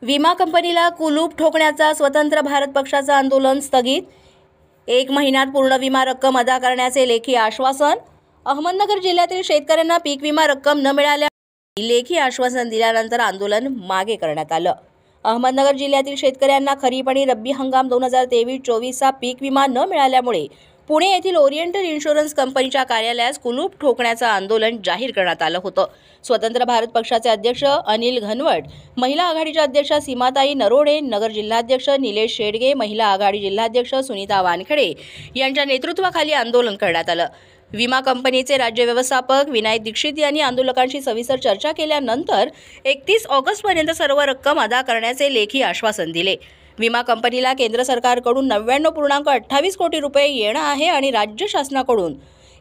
विमा कंपनीला कुलूप ठोकण्याचा स्वतंत्र भारत पक्षाचं आंदोलन स्थगित। 1 महिन्यात पूर्ण विमा रक्कम अदा करण्याचे लेखी आश्वासन। अहमदनगर जिल्ह्यातील शेतकऱ्यांना पीक विमा रक्कम न मिळाल्याने लेखी आश्वासन दिल्यानंतर आंदोलन मागे करण्यात आलं। अहमदनगर जिल्ह्यातील शेतकऱ्यांना खरीप आणि रब्बी हंगाम 2023-24चा पीक विमा न मिळाल्यामुळे पुणे येथील ओरिएंटल इन्शुरन्स कंपनीच्या कार्यालयास कुलूप ठोकण्याचं आंदोलन जाहीर करण्यात आलं होतं। स्वतंत्र भारत पक्षाचे अध्यक्ष अनिल घनवट, महिला आघाडीच्या अध्यक्षा सीमाताई नरोडे, नगर जिल्हाध्यक्ष निलेश शेडगे, महिला आघाडी जिल्हाध्यक्ष सुनीता वानखेडे यांच्या नेतृत्वाखाली आंदोलन करण्यात आलं। विमा कंपनीचे राज्य व्यवस्थापक विनायक दीक्षित यांनी आंदोलकांशी सविस्तर चर्चा केल्यानंतर 31 ऑगस्टपर्यंत सर्व रक्कम अदा करण्याचे लेखी आश्वासन दिले। विमा कंपनीला केंद्र सरकारकडून 99.28 कोटी रुपये येणं आहे आणि राज्य शासनाकडून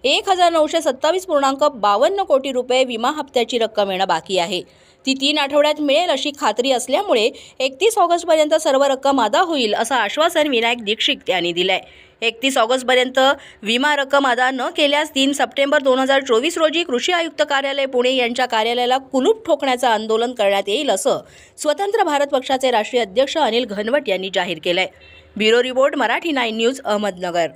1927.52 कोटी रुपये विमा हप्त्याची रक्कम येणं बाकी आहे। ती 3 आठवड्यात मिळेल अशी खात्री असल्यामुळे 31 ऑगस्टपर्यंत सर्व रक्कम अदा होईल असं आश्वासन विनायक दीक्षित यांनी दिलंय। 31 ऑगस्टपर्यंत विमा रक्कम अदा न केल्यास 3 सप्टेंबर 2024 रोजी कृषी आयुक्त कार्यालय पुणे यांच्या कार्यालयाला कुलूप ठोकण्याचं आंदोलन करण्यात येईल असं स्वतंत्र भारत पक्षाचे राष्ट्रीय अध्यक्ष अनिल घनवट यांनी जाहीर केलंय। Bureau report, Marathi 9 news, Ahmednagar.